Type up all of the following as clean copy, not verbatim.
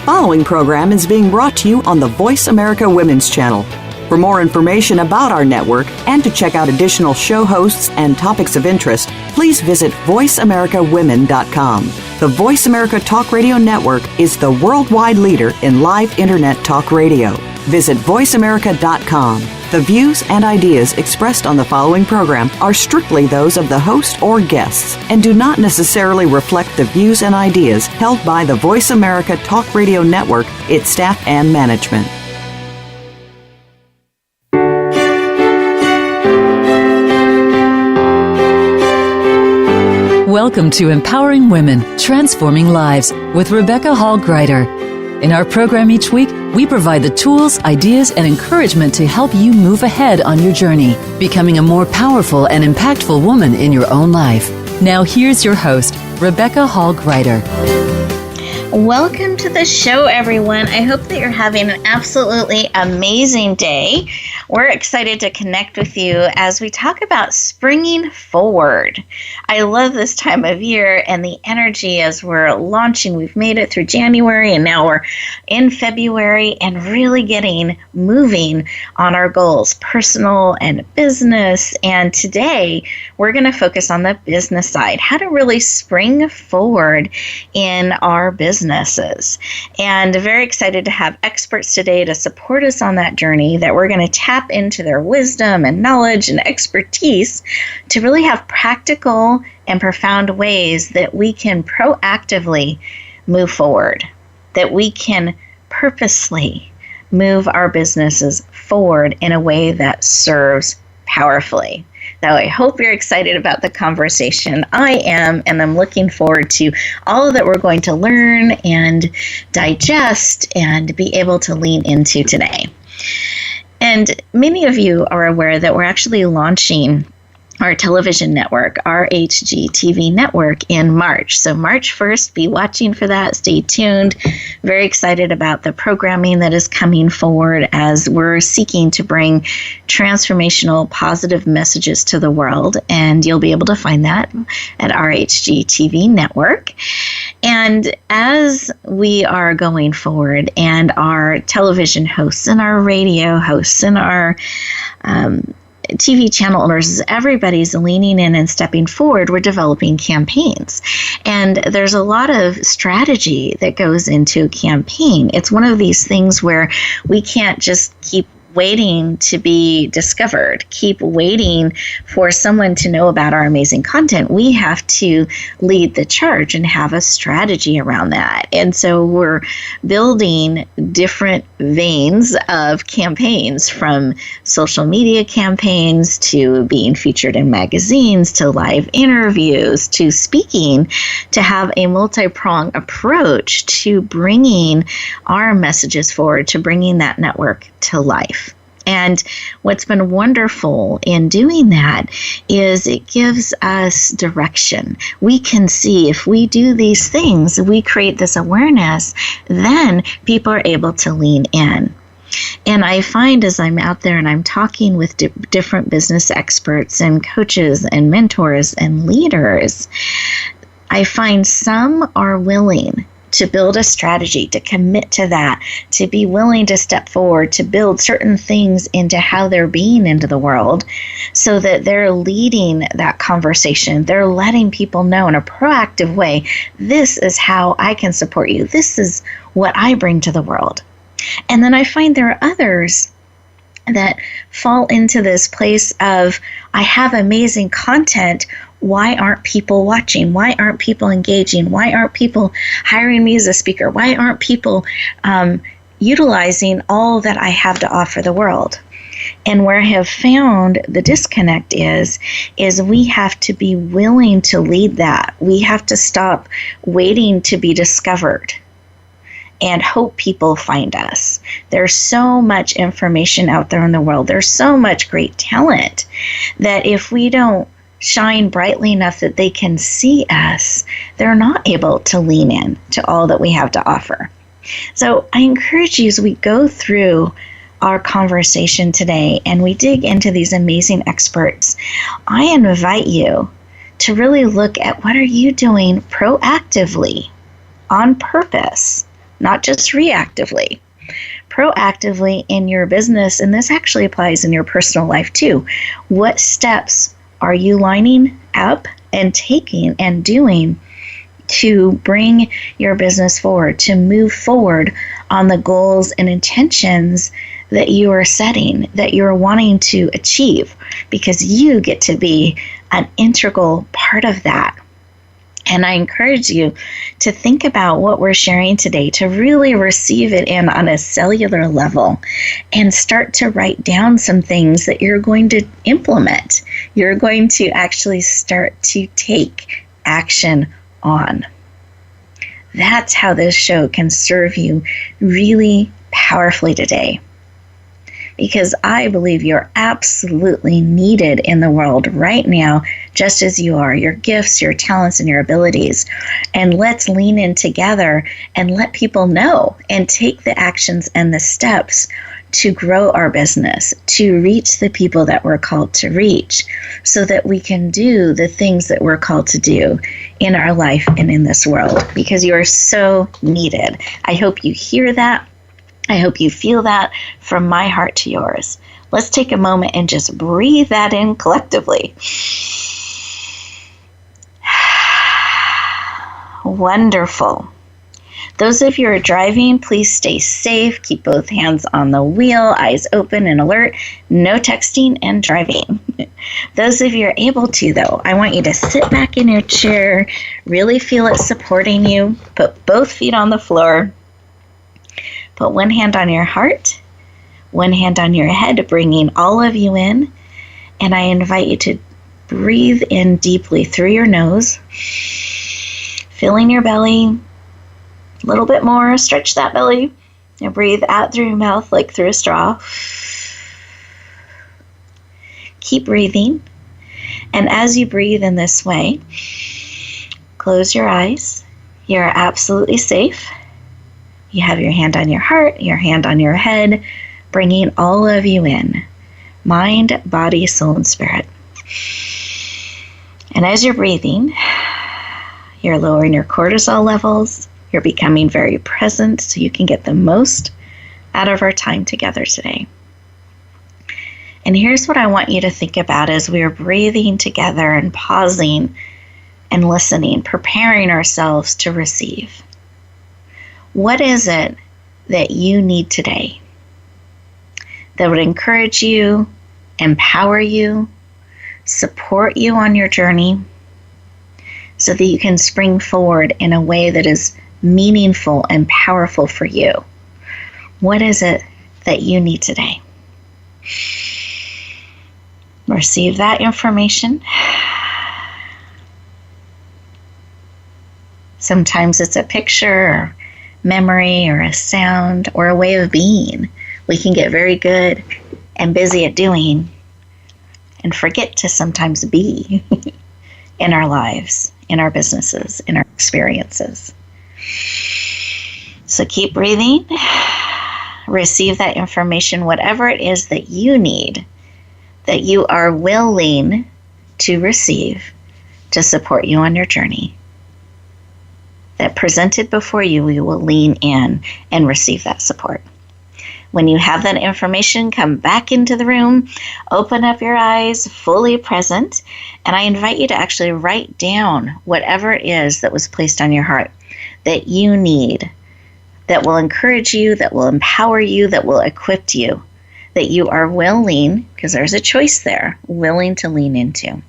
following program is being brought to you on the Voice America Women's Channel. For more information about our network and to check out additional show hosts and topics of interest, please visit voiceamericawomen.com. The Voice America Talk Radio Network is the worldwide leader in live Internet talk radio. Visit voiceamerica.com. The views and ideas expressed on the following program are strictly those of the host or guests and do not necessarily reflect the views and ideas held by the Voice America Talk Radio Network, its staff, and management. Welcome to Empowering Women, Transforming Lives with Rebecca Hall Gruyter. In our program each week, we provide the tools, ideas, and encouragement to help you move ahead on your journey, becoming a more powerful and impactful woman in your own life. Now here's your host, Rebecca Hall Gruyter. Welcome to the show, everyone. I hope that you're having an absolutely amazing day. We're excited to connect with you as we talk about springing forward. I love this time of year and the energy as we're launching. We've made it through January and now we're in February and really getting moving on our goals, personal and business. And today we're going to focus on the business side, how to really spring forward in our businesses. And very excited to have experts today to support us on that journey, that we're going to tap into their wisdom and knowledge and expertise to really have practical and profound ways that we can proactively move forward, that we can purposely move our businesses forward in a way that serves powerfully. So I hope you're excited about the conversation. I am, and I'm looking forward to all that we're going to learn and digest and be able to lean into today. And many of you are aware that we're actually launching our television network, our HGTV network, in March. So March 1st, be watching for that. Stay tuned. Very excited about the programming that is coming forward as we're seeking to bring transformational, positive messages to the world. And you'll be able to find that at our HGTV network. And as we are going forward, and our television hosts and our radio hosts and our TV channel owners, everybody's leaning in and stepping forward, we're developing campaigns. And there's a lot of strategy that goes into a campaign. It's one of these things where we can't just keep waiting to be discovered, keep waiting for someone to know about our amazing content. We have to lead the charge and have a strategy around that. And so we're building different veins of campaigns, from social media campaigns to being featured in magazines to live interviews to speaking, to have a multi-pronged approach to bringing our messages forward, to bringing that network to life. And what's been wonderful in doing that is it gives us direction. We can see if we do these things, we create this awareness, then people are able to lean in. And I find as I'm out there and I'm talking with different business experts and coaches and mentors and leaders, I find some are willing to build a strategy, to commit to that, to be willing to step forward, to build certain things into how they're being into the world so that they're leading that conversation. They're letting people know in a proactive way, this is how I can support you. This is what I bring to the world. And then I find there are others that fall into this place of, I have amazing content. Why aren't people watching? Why aren't people engaging? Why aren't people hiring me as a speaker? Why aren't people utilizing all that I have to offer the world? And where I have found the disconnect is we have to be willing to lead that. We have to stop waiting to be discovered and hope people find us. There's so much information out there in the world. There's so much great talent that if we don't shine brightly enough that they can see us, they're not able to lean in to all that we have to offer. So I encourage you, as we go through our conversation today and we dig into these amazing experts, I invite you to really look at what are you doing proactively, on purpose, not just reactively. Proactively in your business, and this actually applies in your personal life too. What steps are you lining up and taking and doing to bring your business forward, to move forward on the goals and intentions that you are setting, that you're wanting to achieve, because you get to be an integral part of that. And I encourage you to think about what we're sharing today, to really receive it in on a cellular level and start to write down some things that you're going to implement. You're going to actually start to take action on. That's how this show can serve you really powerfully today. Because I believe you're absolutely needed in the world right now, just as you are, your gifts, your talents, and your abilities. And let's lean in together and let people know and take the actions and the steps to grow our business, to reach the people that we're called to reach, so that we can do the things that we're called to do in our life and in this world, because you are so needed. I hope you hear that. I hope you feel that from my heart to yours. Let's take a moment and just breathe that in collectively. Wonderful. Those of you who are driving, please stay safe. Keep both hands on the wheel, eyes open and alert. No texting and driving. Those of you who are able to, though, I want you to sit back in your chair, really feel it supporting you. Put both feet on the floor. Put one hand on your heart, one hand on your head, bringing all of you in. And I invite you to breathe in deeply through your nose, filling your belly. A little bit more, stretch that belly. And breathe out through your mouth like through a straw. Keep breathing. And as you breathe in this way, close your eyes. You're absolutely safe. You have your hand on your heart, your hand on your head, bringing all of you in. Mind, body, soul, and spirit. And as you're breathing, you're lowering your cortisol levels. You're becoming very present so you can get the most out of our time together today. And here's what I want you to think about as we're breathing together and pausing and listening, preparing ourselves to receive. What is it that you need today that would encourage you, empower you, support you on your journey so that you can spring forward in a way that is meaningful and powerful for you? What is it that you need today? Receive that information. Sometimes it's a picture or memory or a sound or a way of being. We can get very good and busy at doing and forget to sometimes be in our lives, in our businesses, in our experiences. So keep breathing. Receive that information, whatever it is that you need, that you are willing to receive to support you on your journey. That presented before you, we will lean in and receive that support. When you have that information, come back into the room, open up your eyes, fully present, and I invite you to actually write down whatever it is that was placed on your heart that you need, that will encourage you, that will empower you, that will equip you, that you are willing, because there's a choice there, willing to lean into.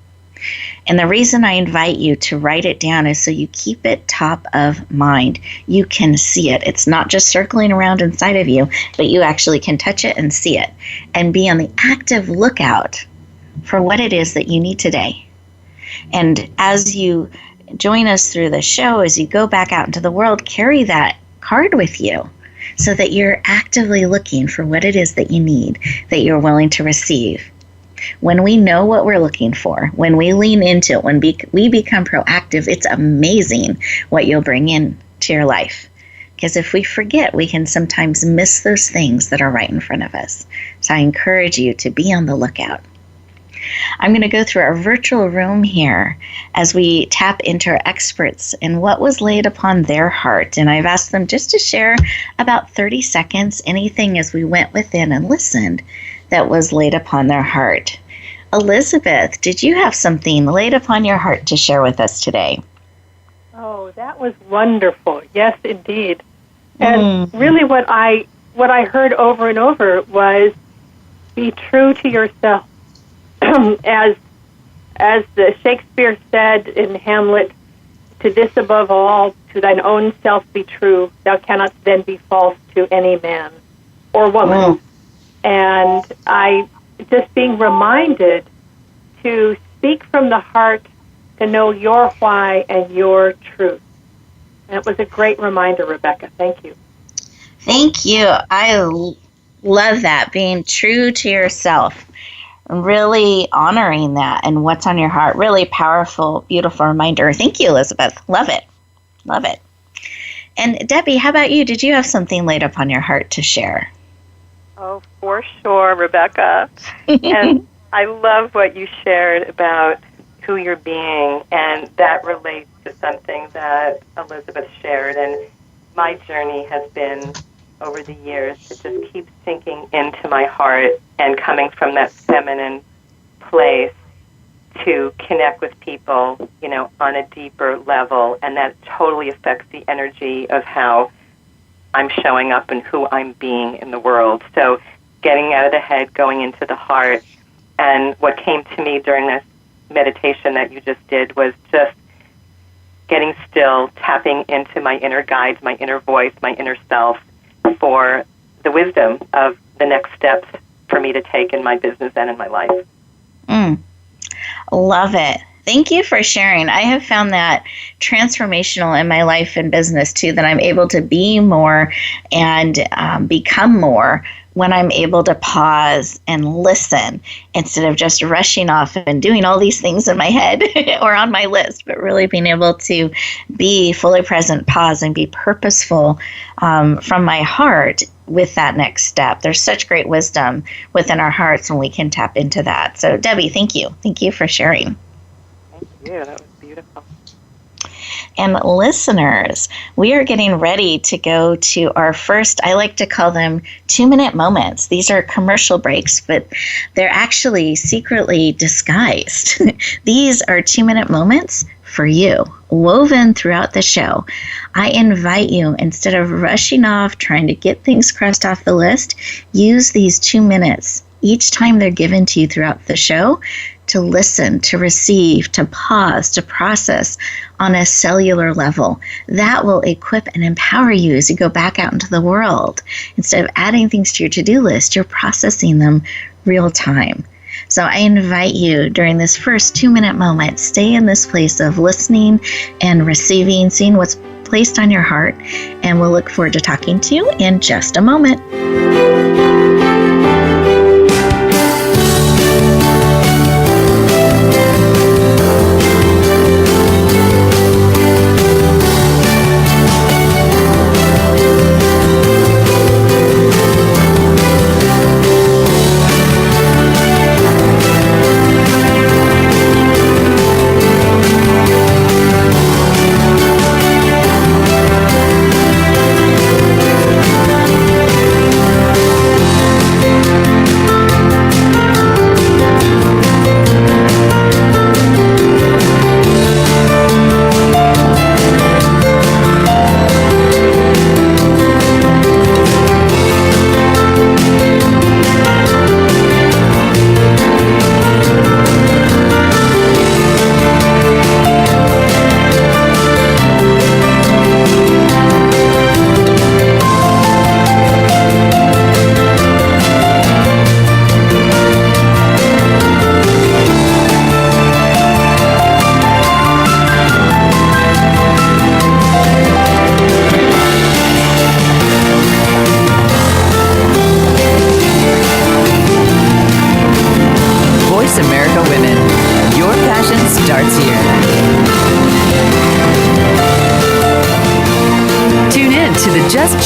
And the reason I invite you to write it down is so you keep it top of mind. You can see it. It's not just circling around inside of you, but you actually can touch it and see it and be on the active lookout for what it is that you need today. And as you join us through the show, as you go back out into the world, carry that card with you so that you're actively looking for what it is that you need, that you're willing to receive. When we know what we're looking for, when we lean into it, when we become proactive, it's amazing what you'll bring in to your life. Because if we forget, we can sometimes miss those things that are right in front of us. So I encourage you to be on the lookout. I'm going to go through our virtual room here as we tap into our experts and what was laid upon their heart. And I've asked them just to share about 30 seconds, anything as we went within and listened that was laid upon their heart. Elizabeth, did you have something laid upon your heart to share with us today? Oh, that was wonderful. Yes, indeed. And really what I heard over and over was be true to yourself. as the Shakespeare said in Hamlet, to this above all, to thine own self be true, thou cannot then be false to any man or woman. And I just being reminded to speak from the heart, to know your why and your truth. And it was a great reminder, Rebecca. Thank you. Thank you. I love that, being true to yourself, really honoring that and what's on your heart. Really powerful, beautiful reminder. Thank you, Elizabeth. Love it. Love it. And Debbie, how about you? Did you have something laid upon your heart to share? Oh, for sure, Rebecca. And I love what you shared about who you're being, and that relates to something that Elizabeth shared. And my journey has been, over the years, to just keep sinking into my heart and coming from that feminine place to connect with people, on a deeper level. And that totally affects the energy of how I'm showing up and who I'm being in the world. So getting out of the head, going into the heart. And what came to me during this meditation that you just did was just getting still, tapping into my inner guides, my inner voice, my inner self, for the wisdom of the next steps for me to take in my business and in my life. Love it. Thank you for sharing. I have found that transformational in my life and business too, that I'm able to be more and become more when I'm able to pause and listen instead of just rushing off and doing all these things in my head or on my list, but really being able to be fully present, pause, and be purposeful from my heart with that next step. There's such great wisdom within our hearts when we can tap into that. So Debbie, thank you. Thank you for sharing. Thank you. That was beautiful. And listeners, we are getting ready to go to our first, I like to call them 2-minute moments. These are commercial breaks, but they're actually secretly disguised. These are 2-minute moments for you, woven throughout the show. I invite you, instead of rushing off, trying to get things crossed off the list, use these 2 minutes each time they're given to you throughout the show to listen, to receive, to pause, to process on a cellular level. That will equip and empower you as you go back out into the world. Instead of adding things to your to-do list, you're processing them real time. So I invite you during this first 2-minute moment, stay in this place of listening and receiving, seeing what's placed on your heart, and we'll look forward to talking to you in just a moment.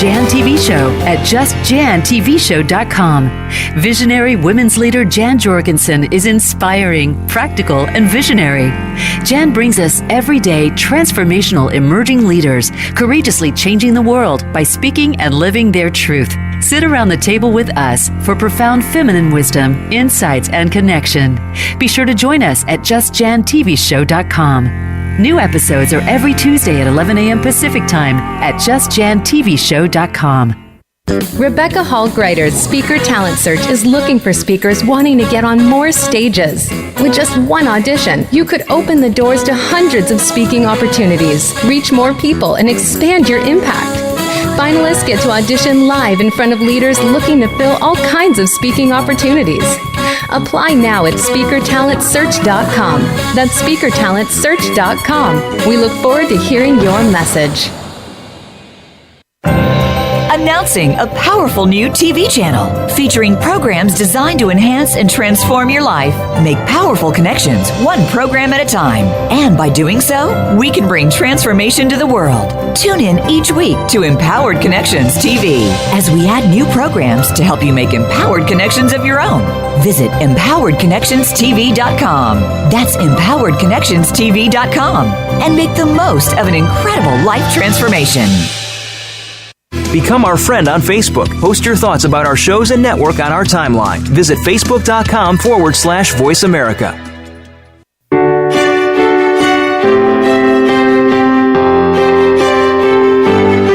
Jan TV Show at justjantvshow.com. Visionary women's leader Jan Jorgensen is inspiring, practical, and visionary. Jan brings us everyday transformational emerging leaders, courageously changing the world by speaking and living their truth. Sit around the table with us for profound feminine wisdom, insights, and connection. Be sure to join us at justjantvshow.com. New episodes are every Tuesday at 11 a.m. Pacific Time at justjantvshow.com. Rebecca Hall Gruyter's Speaker Talent Search is looking for speakers wanting to get on more stages. With just one audition, you could open the doors to hundreds of speaking opportunities, reach more people, and expand your impact. Finalists get to audition live in front of leaders looking to fill all kinds of speaking opportunities. Apply now at speakertalentsearch.com. That's speakertalentsearch.com. We look forward to hearing your message. Announcing a powerful new TV channel featuring programs designed to enhance and transform your life. Make powerful connections, one program at a time. And by doing so, we can bring transformation to the world. Tune in each week to Empowered Connections TV as we add new programs to help you make empowered connections of your own. Visit empoweredconnectionstv.com. That's empoweredconnectionstv.com. And make the most of an incredible life transformation. Become our friend on Facebook. Post your thoughts about our shows and network on our timeline. Visit facebook.com/Voice America.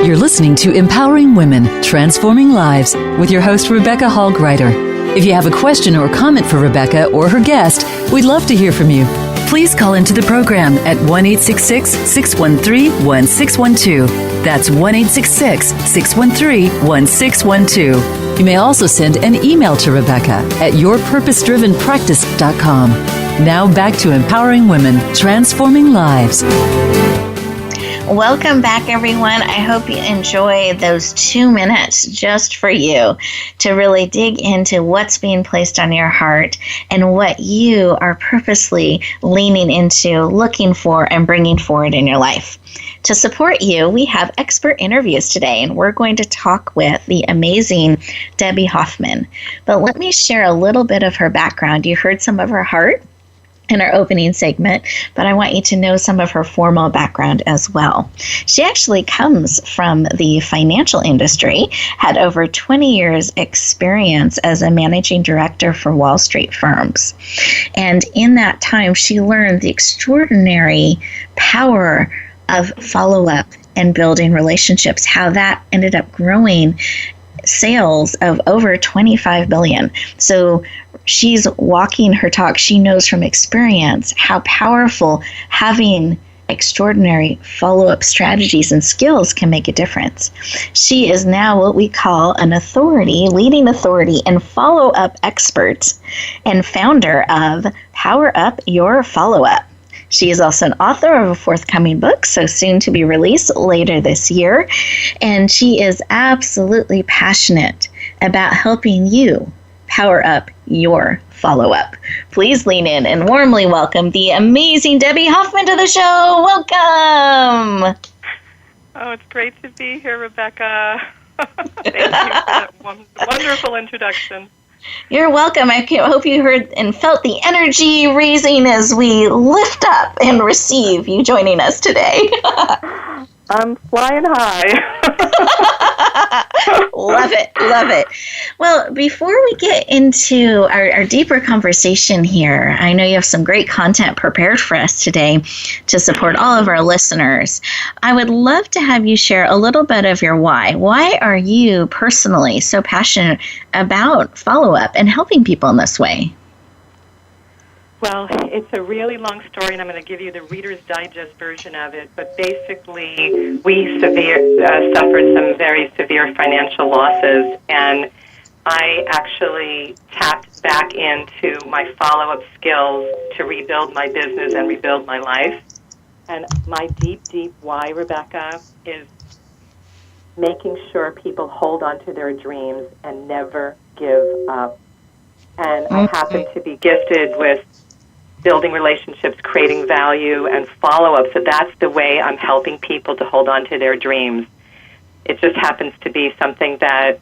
You're listening to Empowering Women, Transforming Lives with your host, Rebecca Hall Gruyter. If you have a question or comment for Rebecca or her guest, we'd love to hear from you. Please call into the program at 1-866-613-1612. That's 1-866-613-1612. You may also send an email to Rebecca at yourpurposedrivenpractice.com. Now back to Empowering Women, Transforming Lives. Welcome back, everyone. I hope you enjoy those 2 minutes just for you to really dig into what's being placed on your heart and what you are purposely leaning into, looking for, and bringing forward in your life. To support you, we have expert interviews today, and we're going to talk with the amazing Debbie Hoffman. But let me share a little bit of her background. You heard some of her heart in our opening segment, but I want you to know some of her formal background as well. She actually comes from the financial industry, had over 20 years experience as a managing director for Wall Street firms. And in that time, she learned the extraordinary power of follow-up and building relationships, how that ended up growing sales of over $25 billion. So she's walking her talk. She knows from experience how powerful having extraordinary follow-up strategies and skills can make a difference. She is now what we call an authority, leading authority and follow-up expert and founder of Power Up Your Follow-Up. She is also an author of a forthcoming book, so soon to be released later this year. And she is absolutely passionate about helping you power up your follow-up. Please lean in and warmly welcome the amazing Debbie Hoffman to the show. Welcome. Oh, it's great to be here, Rebecca. Thank you for that wonderful introduction. You're welcome. I hope you heard and felt the energy raising as we lift up and receive you joining us today. I'm flying high. Love it. Love it. Well, before we get into our deeper conversation here, I know you have some great content prepared for us today to support all of our listeners. I would love to have you share a little bit of your why. Why are you personally so passionate about follow-up and helping people in this way? Well, it's a really long story, and I'm going to give you the Reader's Digest version of it. But basically, we suffered some very severe financial losses, and I actually tapped back into my follow-up skills to rebuild my business and rebuild my life. And my deep, deep why, Rebecca, is making sure people hold on to their dreams and never give up. And I happen to be gifted with building relationships, creating value, and follow-up. So that's the way I'm helping people to hold on to their dreams. it just happens to be something that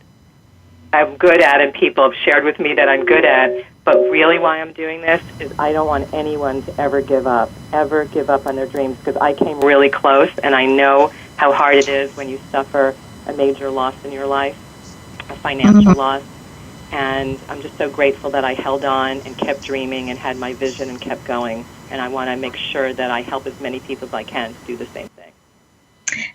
I'm good at and people have shared with me that I'm good at. But really why I'm doing this is I don't want anyone to ever give up on their dreams, because I came really close, and I know how hard it is when you suffer a major loss in your life, a financial loss. And I'm just so grateful that I held on and kept dreaming and had my vision and kept going. And I want to make sure that I help as many people as I can to do the same thing.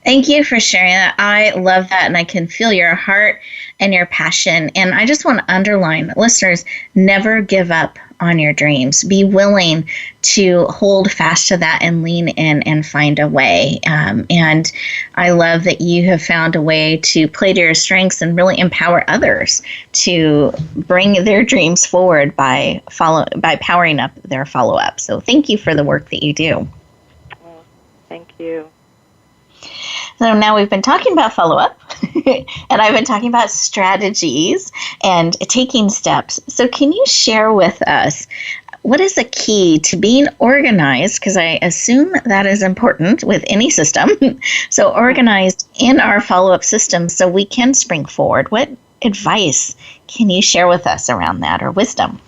Thank you for sharing that. I love that, and I can feel your heart and your passion. And I just want to underline, listeners, never give up on your dreams. Be willing to hold fast to that and lean in and find a way. And I love that you have found a way to play to your strengths and really empower others to bring their dreams forward by powering up their follow-up. So thank you for the work that you do. Well, thank you. So now we've been talking about follow-up, and I've been talking about strategies and taking steps. So can you share with us, what is the key to being organized? Because I assume that is important with any system. So organized in our follow-up system so we can spring forward. What advice can you share with us around that, or wisdom?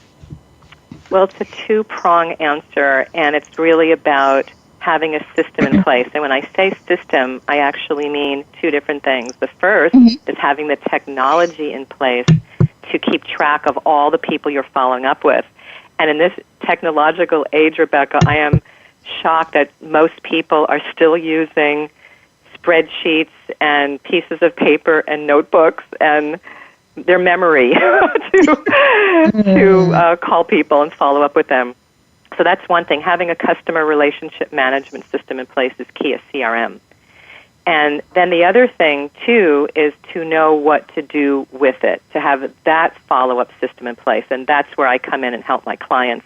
Well, it's a two-prong answer, and it's really about having a system in place. And when I say system, I actually mean two different things. The first is having the technology in place to keep track of all the people you're following up with. And in this technological age, Rebecca, I am shocked that most people are still using spreadsheets and pieces of paper and notebooks and their memory to call people and follow up with them. So that's one thing. Having a customer relationship management system in place is key, a CRM. And then the other thing, too, is to know what to do with it, to have that follow-up system in place. And that's where I come in and help my clients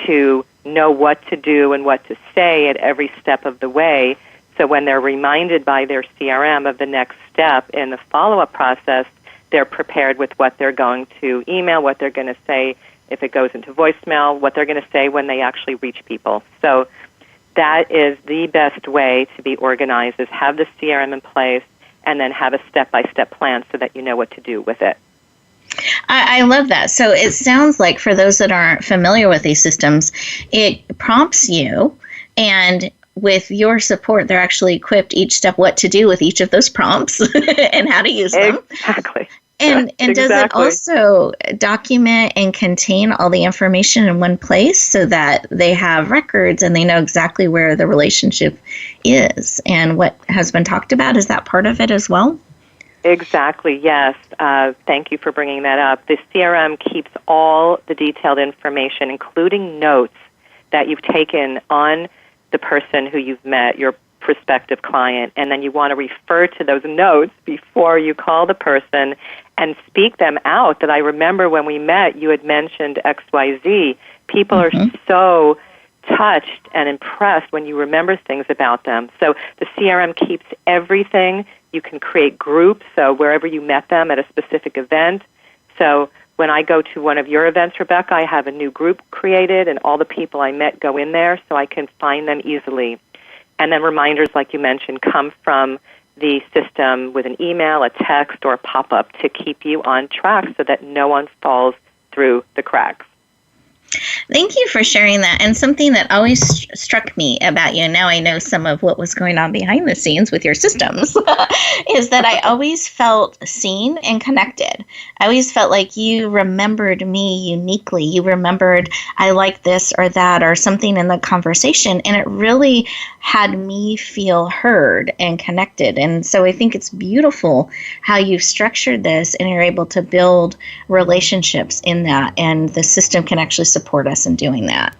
to know what to do and what to say at every step of the way. So when they're reminded by their CRM of the next step in the follow-up process, they're prepared with what they're going to email, what they're going to say if it goes into voicemail, what they're going to say when they actually reach people. So that is the best way to be organized, is have the CRM in place and then have a step-by-step plan so that you know what to do with it. I love that. So it sounds like, for those that aren't familiar with these systems, it prompts you, and with your support, they're actually equipped each step what to do with each of those prompts and how to use them. Exactly. And does it also document and contain all the information in one place so that they have records and they know exactly where the relationship is and what has been talked about? Is that part of it as well? Exactly, yes. Thank you for bringing that up. The CRM keeps all the detailed information, including notes that you've taken on the person who you've met, your prospective client, and then you want to refer to those notes before you call the person and speak them out. That I remember when we met, you had mentioned XYZ. People are so touched and impressed when you remember things about them. So the CRM keeps everything. You can create groups, so wherever you met them at a specific event. So when I go to one of your events, Rebecca, I have a new group created, and all the people I met go in there so I can find them easily. And then reminders, like you mentioned, come from the system with an email, a text, or a pop-up to keep you on track so that no one falls through the cracks. Thank you for sharing that. And something that always struck me about you, now I know some of what was going on behind the scenes with your systems, is that I always felt seen and connected. I always felt like you remembered me uniquely. You remembered I like this or that or something in the conversation, and it really had me feel heard and connected. And so I think it's beautiful how you've structured this and you're able to build relationships in that, and the system can actually support us in doing that.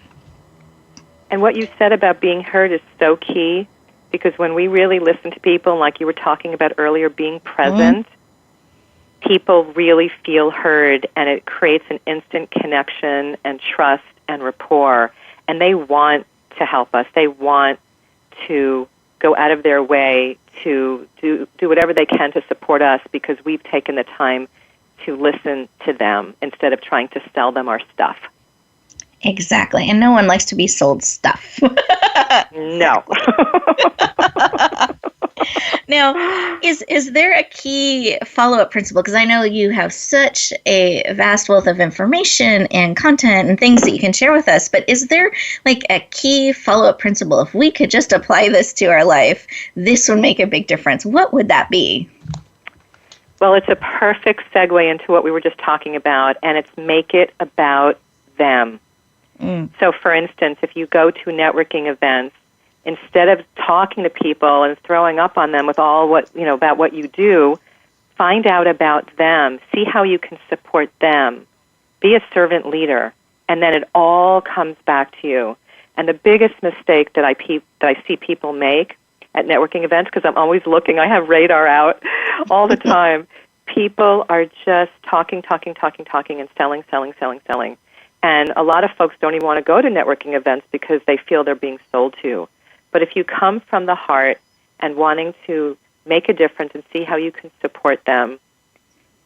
And what you said about being heard is so key, because when we really listen to people, like you were talking about earlier, being present, people really feel heard, and it creates an instant connection and trust and rapport, and they want to help us. They want to go out of their way to do whatever they can to support us, because we've taken the time to listen to them instead of trying to sell them our stuff. Exactly. And no one likes to be sold stuff. No. Now, is there a key follow-up principle? Because I know you have such a vast wealth of information and content and things that you can share with us, but is there like a key follow-up principle? If we could just apply this to our life, this would make a big difference. What would that be? Well, it's a perfect segue into what we were just talking about, and it's make it about them. So, for instance, if you go to networking events, instead of talking to people and throwing up on them with all about what you do, find out about them, see how you can support them, be a servant leader, and then it all comes back to you. And the biggest mistake that I see people make at networking events, because I'm always looking, I have radar out all the time, people are just talking, and selling. And a lot of folks don't even want to go to networking events because they feel they're being sold to. But if you come from the heart and wanting to make a difference and see how you can support them,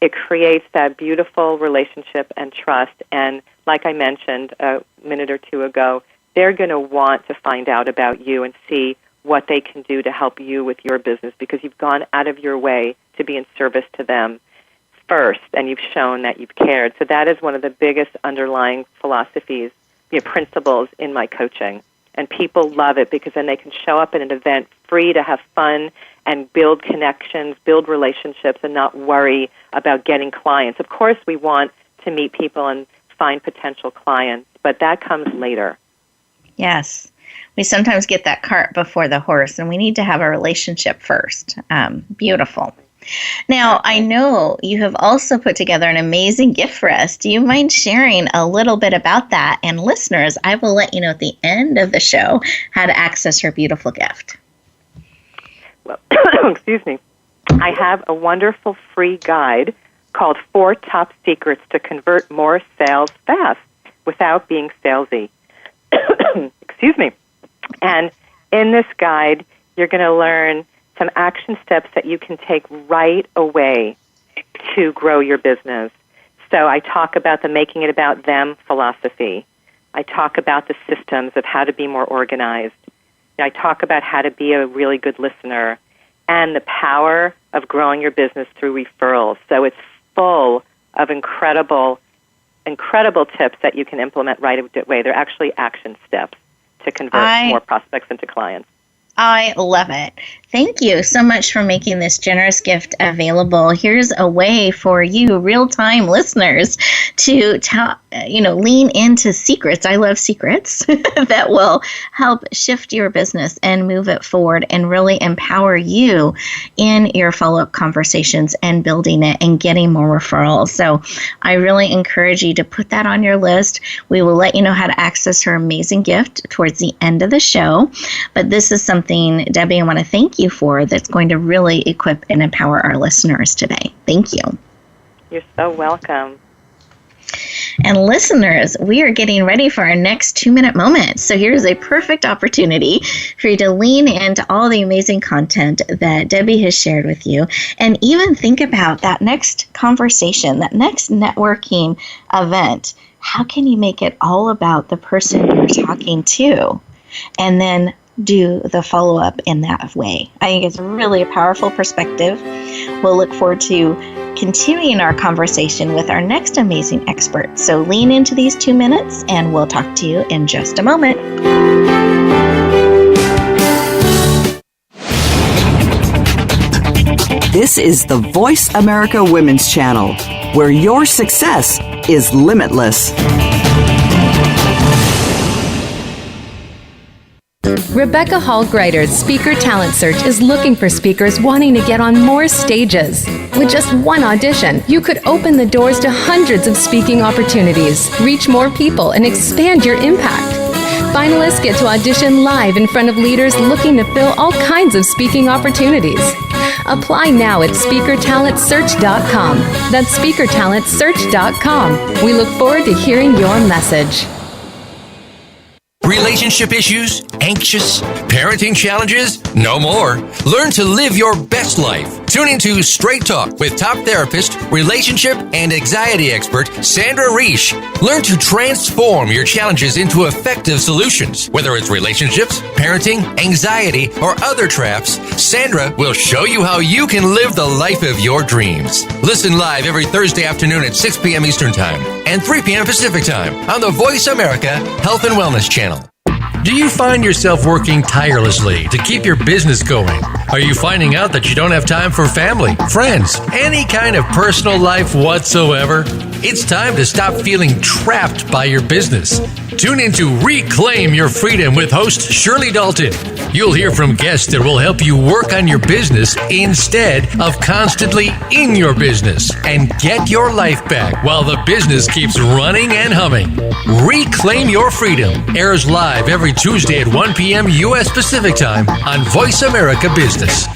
it creates that beautiful relationship and trust. And like I mentioned a minute or two ago, they're going to want to find out about you and see what they can do to help you with your business because you've gone out of your way to be in service to them first, and you've shown that you've cared. So that is one of the biggest underlying philosophies, principles in my coaching. And people love it because then they can show up at an event free to have fun and build connections, build relationships, and not worry about getting clients. Of course, we want to meet people and find potential clients, but that comes later. Yes. We sometimes get that cart before the horse, and we need to have a relationship first. Beautiful. Now, I know you have also put together an amazing gift for us. Do you mind sharing a little bit about that? And listeners, I will let you know at the end of the show how to access her beautiful gift. Well, excuse me. I have a wonderful free guide called 4 Top Secrets to Convert More Sales Fast Without Being Salesy. Excuse me. And in this guide, you're going to learn some action steps that you can take right away to grow your business. So I talk about the making it about them philosophy. I talk about the systems of how to be more organized. I talk about how to be a really good listener and the power of growing your business through referrals. So it's full of incredible tips that you can implement right away. They're actually action steps to convert more prospects into clients. I love it. Thank you so much for making this generous gift available. Here's a way for you, real-time listeners, to lean into secrets. I love secrets that will help shift your business and move it forward and really empower you in your follow-up conversations and building it and getting more referrals. So I really encourage you to put that on your list. We will let you know how to access her amazing gift towards the end of the show. But this is something, Debbie, I want to thank you for that's going to really equip and empower our listeners today. Thank you. You're so welcome. And listeners, we are getting ready for our next 2-minute moment. So here's a perfect opportunity for you to lean into all the amazing content that Debbie has shared with you and even think about that next conversation, that next networking event. How can you make it all about the person you're talking to? And then do the follow-up in that way. I think it's really a powerful perspective. We'll look forward to continuing our conversation with our next amazing expert. So lean into these 2 minutes, and we'll talk to you in just a moment. This is the Voice America Women's Channel, where your success is limitless. Rebecca Hall Gruyter's Speaker Talent Search is looking for speakers wanting to get on more stages. With just one audition, you could open the doors to hundreds of speaking opportunities, reach more people, and expand your impact. Finalists get to audition live in front of leaders looking to fill all kinds of speaking opportunities. Apply now at SpeakerTalentSearch.com. That's SpeakerTalentSearch.com. We look forward to hearing your message. Relationship issues? Anxious? Parenting challenges? No more. Learn to live your best life. Tune into Straight Talk with top therapist, relationship, and anxiety expert Sandra Reish. Learn to transform your challenges into effective solutions. Whether it's relationships, parenting, anxiety, or other traps, Sandra will show you how you can live the life of your dreams. Listen live every Thursday afternoon at 6 p.m. Eastern Time and 3 p.m. Pacific Time on the Voice America Health and Wellness Channel. Do you find yourself working tirelessly to keep your business going? Are you finding out that you don't have time for family, friends, any kind of personal life whatsoever? It's time to stop feeling trapped by your business. Tune in to Reclaim Your Freedom with host Shirley Dalton. You'll hear from guests that will help you work on your business instead of constantly in your business and get your life back while the business keeps running and humming. Reclaim Your Freedom airs live every Tuesday at 1 p.m. U.S. Pacific Time on Voice America Business.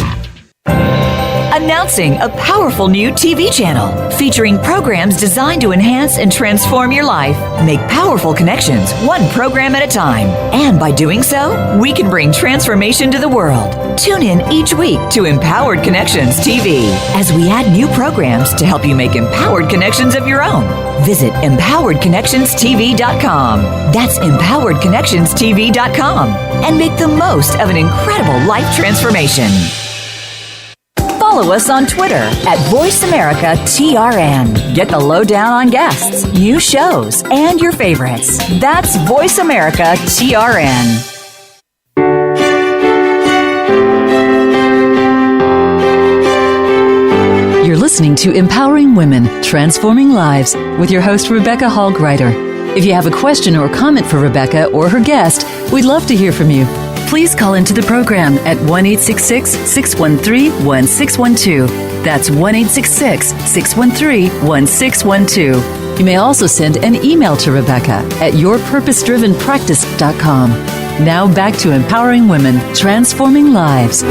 Announcing a powerful new TV channel featuring programs designed to enhance and transform your life. Make powerful connections, one program at a time. And by doing so, we can bring transformation to the world. Tune in each week to Empowered Connections TV as we add new programs to help you make empowered connections of your own. Visit empoweredconnectionstv.com. That's empoweredconnectionstv.com. And make the most of an incredible life transformation. Follow us on Twitter at VoiceAmericaTRN. Get the lowdown on guests, new shows, and your favorites. That's VoiceAmericaTRN. You're listening to Empowering Women, Transforming Lives with your host, Rebecca Hall Gruyter. If you have a question or comment for Rebecca or her guest, we'd love to hear from you. Please call into the program at 1-866-613-1612. That's 1-866-613-1612. You may also send an email to Rebecca at yourpurposedrivenpractice.com. Now back to Empowering Women, Transforming Lives.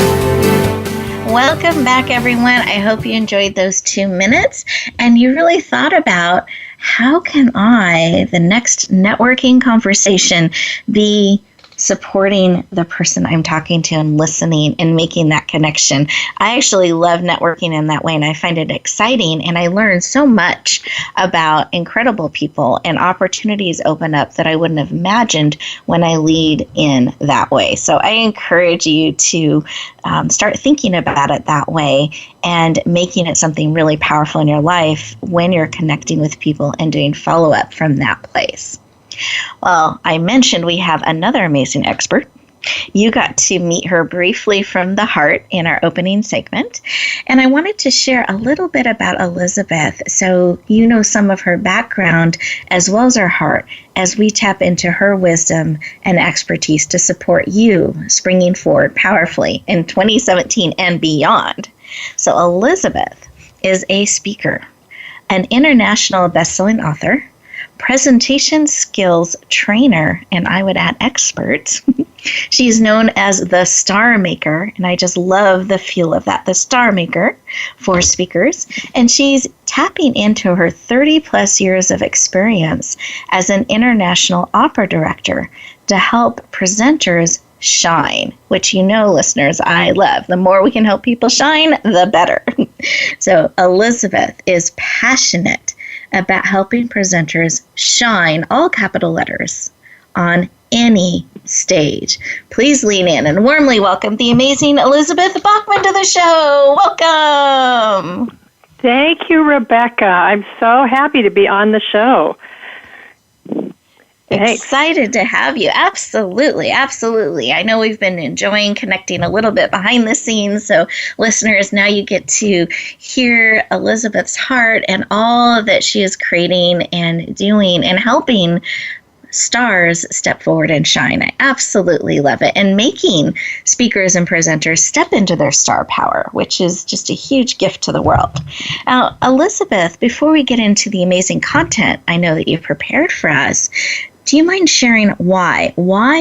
Welcome back, everyone. I hope you enjoyed those 2 minutes and you really thought about how can I, the next networking conversation, be supporting the person I'm talking to and listening and making that connection. I actually love networking in that way, and I find it exciting, and I learn so much about incredible people, and opportunities open up that I wouldn't have imagined when I lead in that way. So I encourage you to start thinking about it that way and making it something really powerful in your life when you're connecting with people and doing follow-up from that place. Well, I mentioned we have another amazing expert. You got to meet her briefly from the heart in our opening segment, and I wanted to share a little bit about Elizabeth so you know some of her background as well as her heart as we tap into her wisdom and expertise to support you springing forward powerfully in 2017 and beyond. So Elizabeth is a speaker, an international best-selling author, presentation skills trainer, and I would add expert. She's known as the Star Maker, and I just love the feel of that, the Star Maker for speakers. And she's tapping into her 30 plus years of experience as an international opera director to help presenters shine, which you know, listeners, I love. The more we can help people shine, the better. So Elizabeth is passionate about helping presenters shine, all capital letters, on any stage. Please lean in and warmly welcome the amazing Elizabeth Bachman to the show. Welcome. Thank you, Rebecca. I'm so happy to be on the show. Thanks. Excited to have you. Absolutely, absolutely. I know we've been enjoying connecting a little bit behind the scenes, so listeners, now you get to hear Elizabeth's heart and all that she is creating and doing and helping stars step forward and shine. I absolutely love it. And making speakers and presenters step into their star power, which is just a huge gift to the world. Now, Elizabeth, before we get into the amazing content I know that you've prepared for us, do you mind sharing why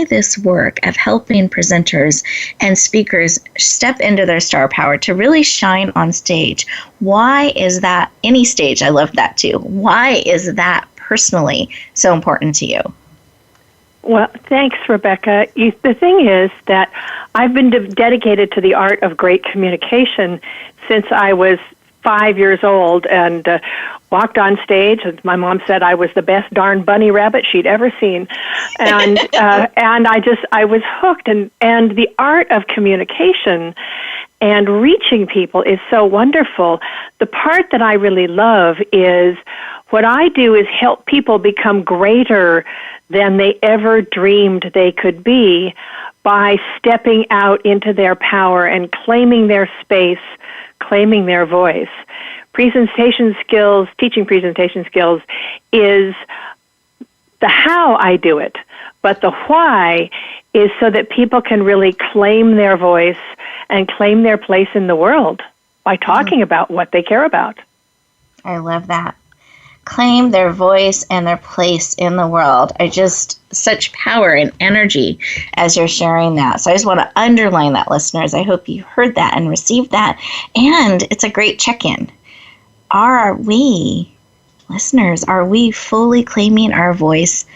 this work of helping presenters and speakers step into their star power to really shine on stage? Why is that, any stage, I love that too. Why is that personally so important to you? Well, thanks, Rebecca. The thing is that I've been dedicated to the art of great communication since I was 5 years old, and walked on stage, and my mom said I was the best darn bunny rabbit she'd ever seen, and I was hooked, and the art of communication and reaching people is so wonderful. The part that I really love is what I do is help people become greater than they ever dreamed they could be by stepping out into their power and claiming their space, claiming their voice. Presentation skills, teaching presentation skills is the how I do it, but the why is so that people can really claim their voice and claim their place in the world by talking about what they care about. I love that. Claim their voice and their place in the world. Such power and energy as you're sharing that. So I just want to underline that, listeners. I hope you heard that and received that. And it's a great check-in. Are we, listeners, are we fully claiming our voice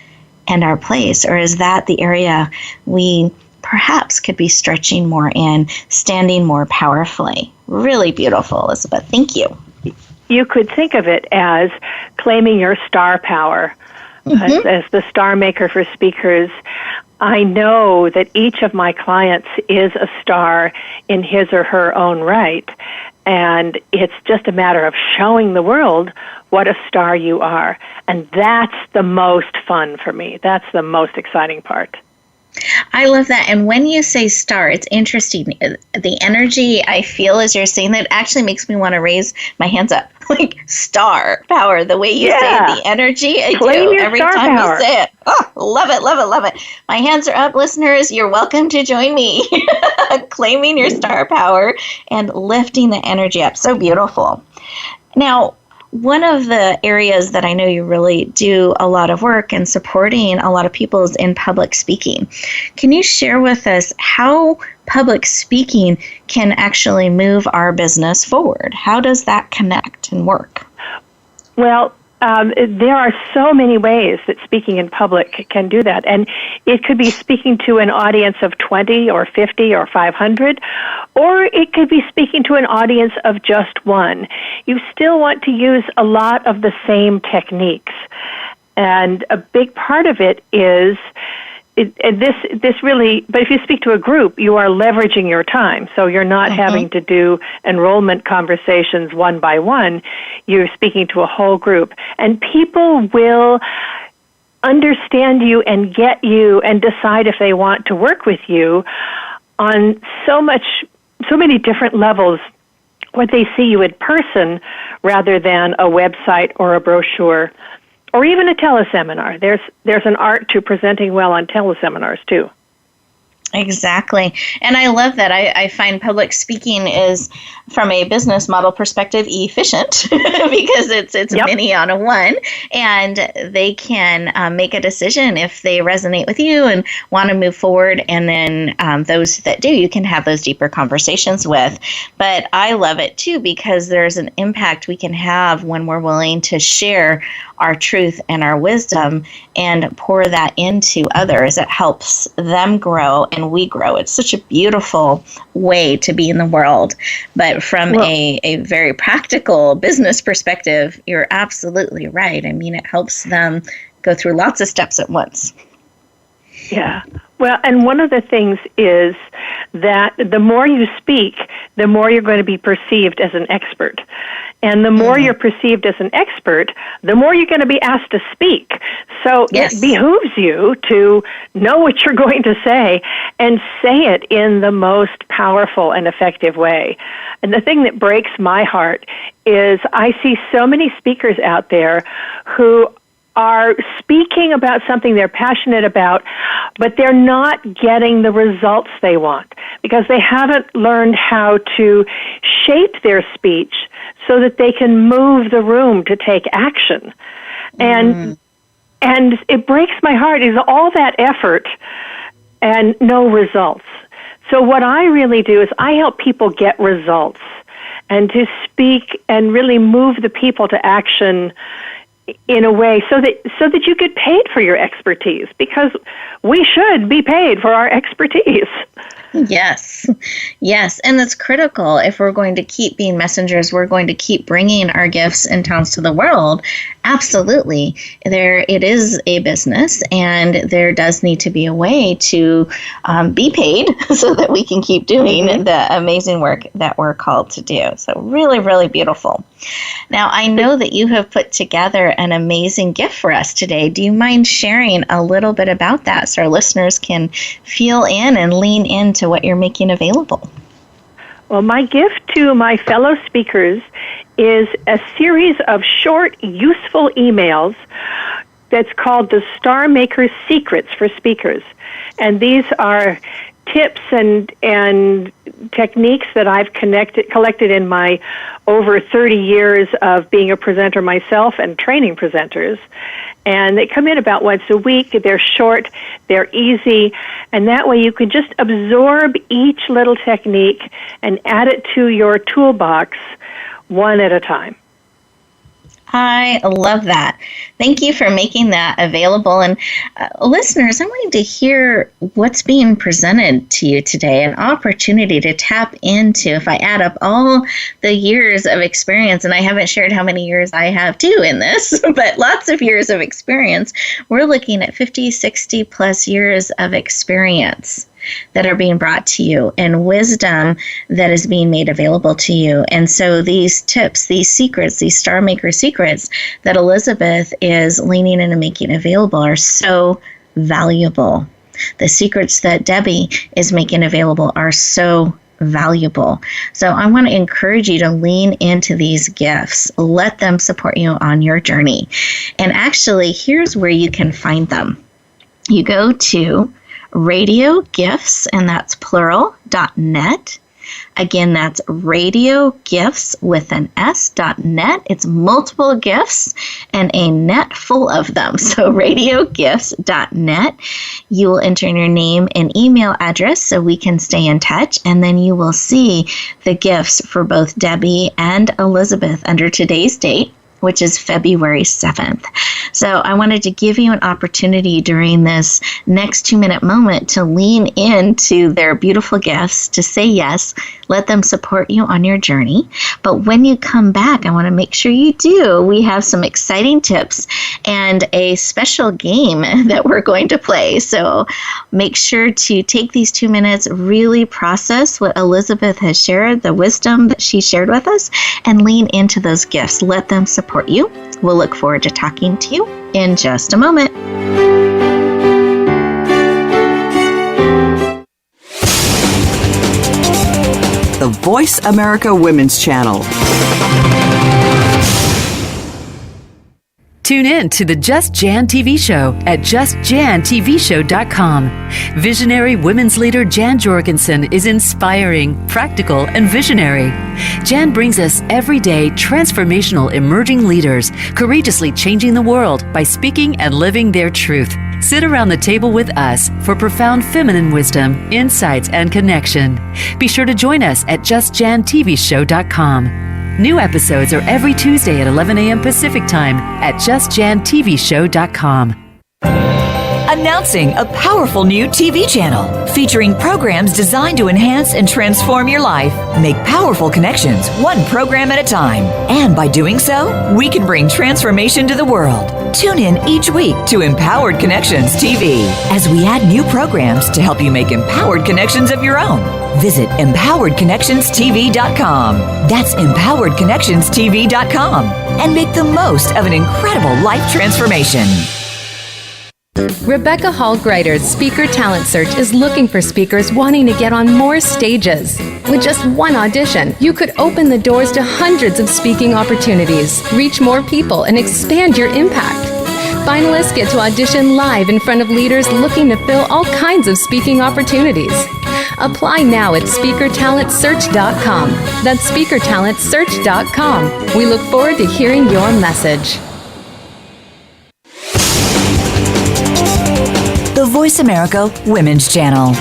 and our place? Or is that the area we perhaps could be stretching more in, standing more powerfully? Really beautiful, Elizabeth. Thank you. You could think of it as claiming your star power. As the star maker for speakers, I know that each of my clients is a star in his or her own right, and it's just a matter of showing the world what a star you are. And that's the most fun for me. That's the most exciting part. I love that. And when you say star, it's interesting. The energy I feel as you're saying that actually makes me want to raise my hands up. Like star power, the way you say it, the energy I do every time you say it. Oh, love it, love it, love it. My hands are up, listeners. You're welcome to join me. Claiming your star power and lifting the energy up. So beautiful. Now, one of the areas that I know you really do a lot of work in supporting a lot of people is in public speaking. Can you share with us how public speaking can actually move our business forward? How does that connect and work? Well, there are so many ways that speaking in public can do that. And it could be speaking to an audience of 20 or 50 or 500, or it could be speaking to an audience of just one. You still want to use a lot of the same techniques. And a big part of it is this really, but if you speak to a group, you are leveraging your time. So you're not having to do enrollment conversations one by one. You're speaking to a whole group. And people will understand you and get you and decide if they want to work with you on so many different levels when they see you in person rather than a website or a brochure. Or even a teleseminar. There's an art to presenting well on teleseminars, too. Exactly. And I love that. I find public speaking is, from a business model perspective, efficient because it's many on a one, and they can make a decision if they resonate with you and want to move forward. And then those that do, you can have those deeper conversations with. But I love it, too, because there's an impact we can have when we're willing to share our truth and our wisdom and pour that into others. It helps them grow and we grow. It's such a beautiful way to be in the world. But from a very practical business perspective, you're absolutely right. I mean, it helps them go through lots of steps at once. Yeah. Well, and one of the things is that the more you speak, the more you're going to be perceived as an expert. And the more you're perceived as an expert, the more you're going to be asked to speak. So it behooves you to know what you're going to say and say it in the most powerful and effective way. And the thing that breaks my heart is I see so many speakers out there who are speaking about something they're passionate about, but they're not getting the results they want because they haven't learned how to shape their speech so that they can move the room to take action. And it breaks my heart is all that effort and no results. So what I really do is I help people get results and to speak and really move the people to action in a way so that you get paid for your expertise, because we should be paid for our expertise. Yes. And that's critical. If we're going to keep being messengers, we're going to keep bringing our gifts and talents to the world. Absolutely. It is a business, and there does need to be a way to be paid so that we can keep doing the amazing work that we're called to do. So really, really beautiful. Now, I know that you have put together an amazing gift for us today. Do you mind sharing a little bit about that so our listeners can feel in and lean into what you're making available? Well, my gift to my fellow speakers is a series of short, useful emails that's called the Star Maker Secrets for Speakers. And these are tips and techniques that I've collected in my over 30 years of being a presenter myself and training presenters. And they come in about once a week. They're short, they're easy, and that way you can just absorb each little technique and add it to your toolbox one at a time. I love that. Thank you for making that available. And listeners, I want you to hear what's being presented to you today, an opportunity to tap into, if I add up all the years of experience, and I haven't shared how many years I have too in this, but lots of years of experience, we're looking at 50, 60 plus years of experience that are being brought to you and wisdom that is being made available to you. And so these tips, these secrets, these Star Maker secrets that Elizabeth is leaning in and making available are so valuable. The secrets that Debbie is making available are so valuable. So I want to encourage you to lean into these gifts. Let them support you on your journey. And actually, here's where you can find them. You go to Radio Gifts, and that's plural.net. Again, that's Radio Gifts with an S.net. It's multiple gifts and a net full of them. So radiogifts.net. You will enter in your name and email address so we can stay in touch, and then you will see the gifts for both Debbie and Elizabeth under today's date, which is February 7th. So I wanted to give you an opportunity during this next 2-minute moment to lean into their beautiful gifts, to say yes, let them support you on your journey. But when you come back, I want to make sure you do. We have some exciting tips and a special game that we're going to play. So make sure to take these 2 minutes, really process what Elizabeth has shared, the wisdom that she shared with us, and lean into those gifts. Let them support you. We'll look forward to talking to you in just a moment. The Voice America Women's Channel. Tune in to the Just Jan TV show at justjantvshow.com. Visionary women's leader Jan Jorgensen is inspiring, practical, and visionary. Jan brings us everyday transformational emerging leaders, courageously changing the world by speaking and living their truth. Sit around the table with us for profound feminine wisdom, insights, and connection. Be sure to join us at justjantvshow.com. New episodes are every Tuesday at 11 a.m. Pacific Time at justjantvshow.com. Announcing a powerful new TV channel featuring programs designed to enhance and transform your life. Make powerful connections, one program at a time. And by doing so, we can bring transformation to the world. Tune in each week to Empowered Connections TV as we add new programs to help you make empowered connections of your own. Visit empoweredconnectionstv.com. That's empoweredconnectionstv.com. And make the most of an incredible life transformation. Rebecca Hall Gruyter's Speaker Talent Search is looking for speakers wanting to get on more stages. With just one audition, you could open the doors to hundreds of speaking opportunities, reach more people, and expand your impact. Finalists get to audition live in front of leaders looking to fill all kinds of speaking opportunities. Apply now at speakertalentsearch.com. That's speakertalentsearch.com. We look forward to hearing your message. The Voice America Women's Channel.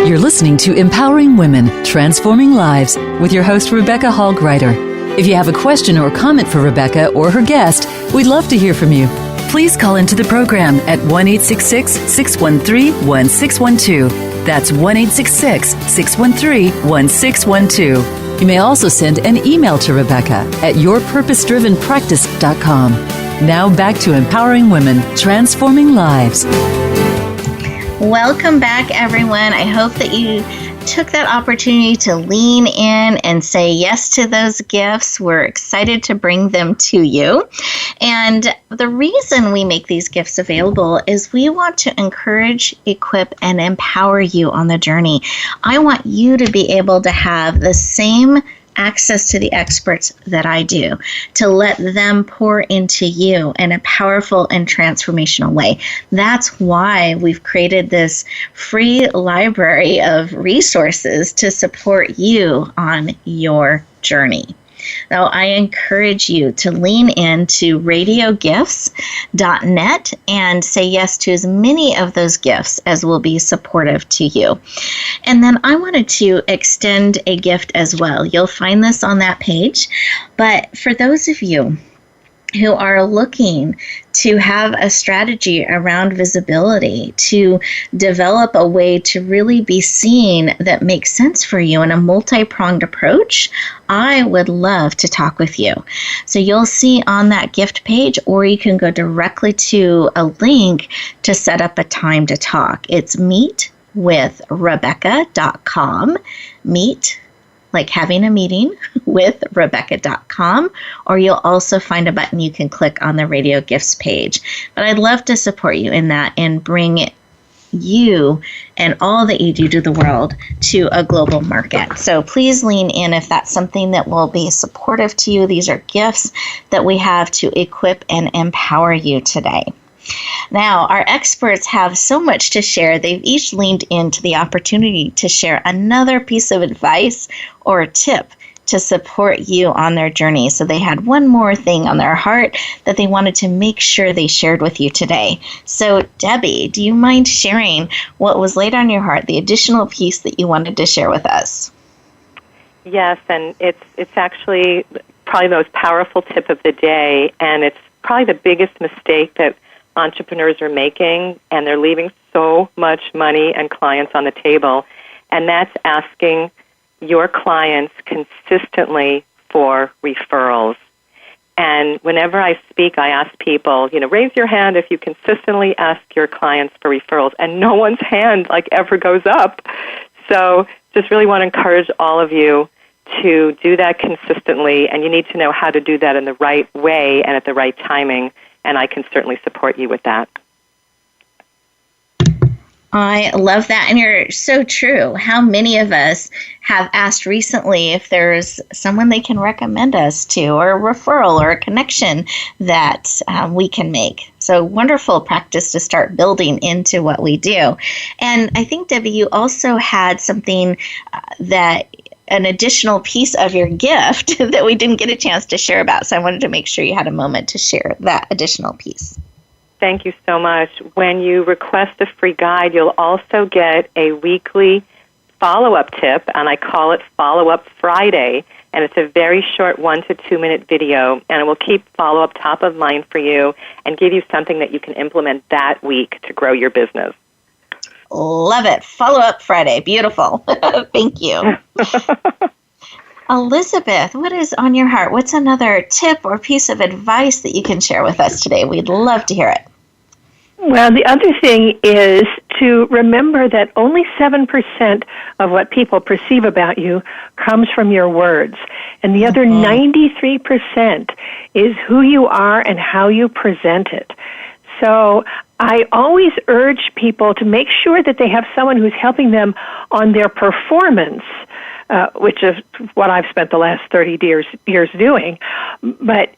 You're listening to Empowering Women, Transforming Lives with your host, Rebecca Hall Gruyter. If you have a question or comment for Rebecca or her guest, we'd love to hear from you. Please call into the program at 1-866-613-1612. That's 1-866-613-1612. You may also send an email to Rebecca at yourpurposedrivenpractice.com. Now back to Empowering Women, Transforming Lives. Welcome back, everyone. I hope that you took that opportunity to lean in and say yes to those gifts. We're excited to bring them to you. And the reason we make these gifts available is we want to encourage, equip, and empower you on the journey. I want you to be able to have the same access to the experts that I do, to let them pour into you in a powerful and transformational way. That's why we've created this free library of resources to support you on your journey. Now, I encourage you to lean into radiogifts.net and say yes to as many of those gifts as will be supportive to you. And then I wanted to extend a gift as well. You'll find this on that page. But for those of you who are looking to have a strategy around visibility, to develop a way to really be seen that makes sense for you in a multi-pronged approach, I would love to talk with you. So you'll see on that gift page, or you can go directly to a link to set up a time to talk. It's meetwithrebecca.com. Meet like having a meeting with Rebecca.com, or you'll also find a button you can click on the Radio Gifts page. But I'd love to support you in that and bring you and all that you do to the world to a global market. So please lean in if that's something that will be supportive to you. These are gifts that we have to equip and empower you today. Now, our experts have so much to share. They've each leaned into the opportunity to share another piece of advice or a tip to support you on their journey. So they had one more thing on their heart that they wanted to make sure they shared with you today. So, Debbie, do you mind sharing what was laid on your heart, the additional piece that you wanted to share with us? Yes, and it's actually probably the most powerful tip of the day, and it's probably the biggest mistake that entrepreneurs are making, and they're leaving so much money and clients on the table, and that's asking your clients consistently for referrals. And whenever I speak, I ask people, raise your hand if you consistently ask your clients for referrals, and no one's hand ever goes up. So just really want to encourage all of you to do that consistently, and you need to know how to do that in the right way and at the right timing. And I can certainly support you with that. I love that. And you're so true. How many of us have asked recently if there's someone they can recommend us to, or a referral or a connection that we can make? So wonderful practice to start building into what we do. And I think, Debbie, you also had something an additional piece of your gift that we didn't get a chance to share about. So I wanted to make sure you had a moment to share that additional piece. Thank you so much. When you request a free guide, you'll also get a weekly follow-up tip, and I call it Follow-Up Friday. And it's a very short 1 to 2 minute video, and it will keep follow-up top of mind for you and give you something that you can implement that week to grow your business. Love it. Follow-Up Friday. Beautiful. Thank you. Elizabeth, what is on your heart? What's another tip or piece of advice that you can share with us today? We'd love to hear it. Well, the other thing is to remember that only 7% of what people perceive about you comes from your words. And the other 93% is who you are and how you present it. So I always urge people to make sure that they have someone who's helping them on their performance, which is what I've spent the last 30 years doing. But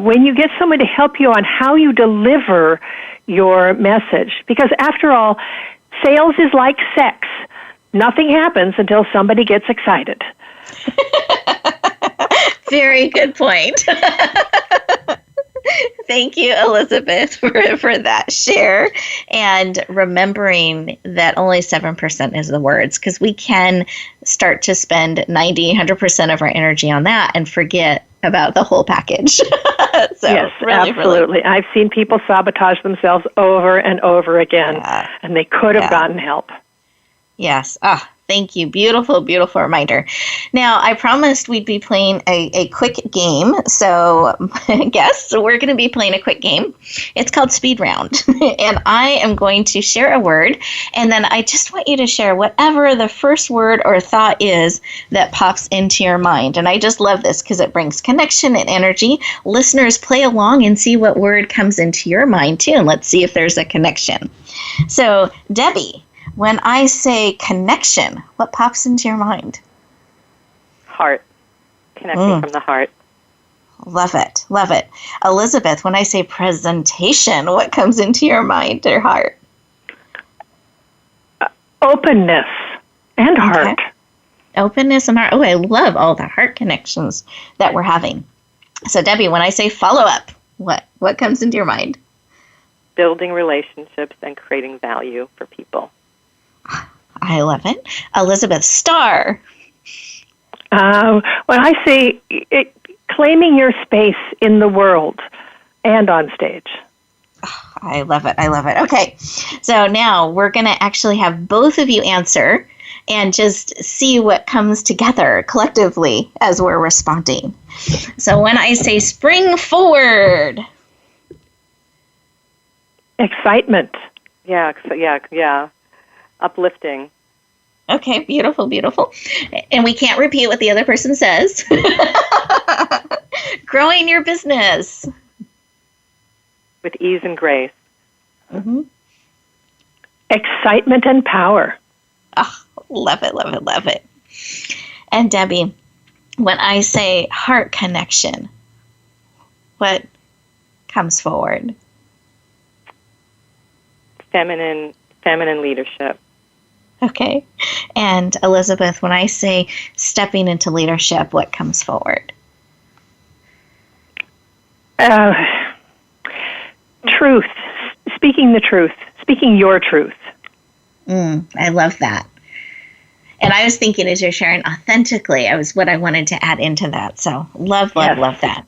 when you get someone to help you on how you deliver your message, because after all, sales is like sex. Nothing happens until somebody gets excited. Very good point. Thank you, Elizabeth, for that share. And remembering that only 7% is the words, because we can start to spend 100% of our energy on that and forget about the whole package. Yes, really, absolutely. Really. I've seen people sabotage themselves over and over again, and they could have gotten help. Yes. Thank you. Beautiful, beautiful reminder. Now, I promised we'd be playing a quick game. So, guests, we're going to be playing a quick game. It's called Speed Round. And I am going to share a word. And then I just want you to share whatever the first word or thought is that pops into your mind. And I just love this because it brings connection and energy. Listeners, play along and see what word comes into your mind, too. And let's see if there's a connection. So, Debbie, when I say connection, what pops into your mind? Heart. Connecting from the heart. Love it. Love it. Elizabeth, when I say presentation, what comes into your mind or heart? Openness and heart. Openness and heart. Oh, I love all the heart connections that we're having. So, Debbie, when I say follow-up, what comes into your mind? Building relationships and creating value for people. I love it. Elizabeth, star. When I say claiming your space in the world and on stage. I love it. I love it. Okay. So now we're going to actually have both of you answer and just see what comes together collectively as we're responding. So when I say spring forward. Excitement. Yeah. Uplifting. Okay, beautiful, beautiful. And we can't repeat what the other person says. Growing your business. With ease and grace. Mm-hmm. Excitement and power. Oh, love it, love it, love it. And Debbie, when I say heart connection, what comes forward? Feminine leadership. Okay. And Elizabeth, when I say stepping into leadership, what comes forward? Truth. Speaking the truth. Speaking your truth. I love that. And I was thinking as you're sharing authentically, what I wanted to add into that. So love that.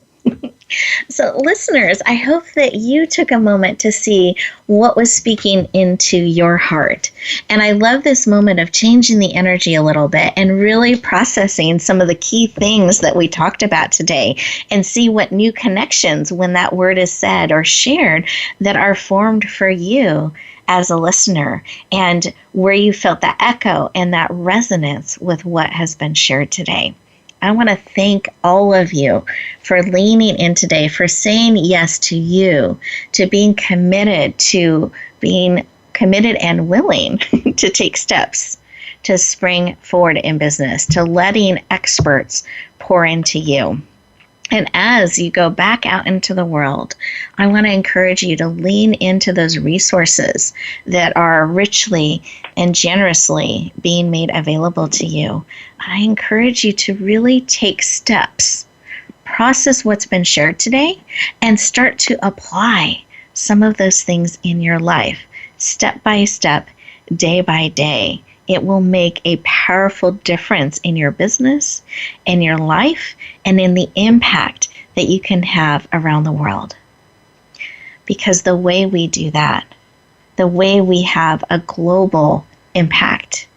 So listeners, I hope that you took a moment to see what was speaking into your heart. And I love this moment of changing the energy a little bit and really processing some of the key things that we talked about today and see what new connections when that word is said or shared that are formed for you as a listener and where you felt that echo and that resonance with what has been shared today. I want to thank all of you for leaning in today, for saying yes to you, to being committed and willing to take steps to spring forward in business, to letting experts pour into you. And as you go back out into the world, I want to encourage you to lean into those resources that are richly and generously being made available to you. I encourage you to really take steps, process what's been shared today, and start to apply some of those things in your life, step by step, day by day. It will make a powerful difference in your business, in your life, and in the impact that you can have around the world. Because the way we do that, the way we have a global impact,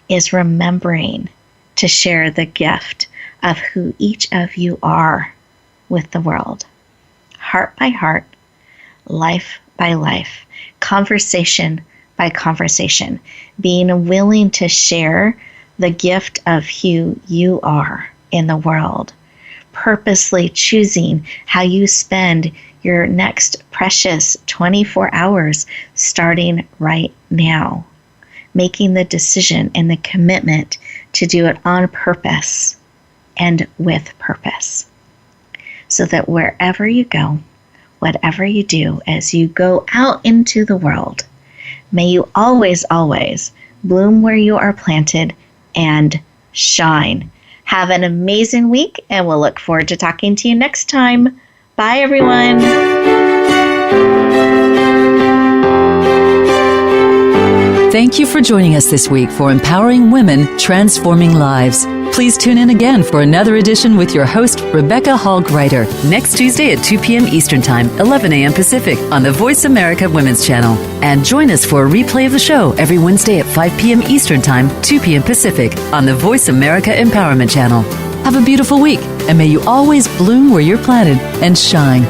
is remembering to share the gift of who each of you are with the world. Heart by heart, life by life, conversation by conversation, being willing to share the gift of who you are in the world, purposely choosing how you spend your next precious 24 hours starting right now, making the decision and the commitment to do it on purpose and with purpose, so that wherever you go, whatever you do, as you go out into the world, may you always, always bloom where you are planted and shine. Have an amazing week, and we'll look forward to talking to you next time. Bye, everyone. Thank you for joining us this week for Empowering Women, Transforming Lives. Please tune in again for another edition with your host, Rebecca Hall Gruyter, next Tuesday at 2 p.m. Eastern Time, 11 a.m. Pacific on the Voice America Women's Channel. And join us for a replay of the show every Wednesday at 5 p.m. Eastern Time, 2 p.m. Pacific on the Voice America Empowerment Channel. Have a beautiful week, and may you always bloom where you're planted and shine.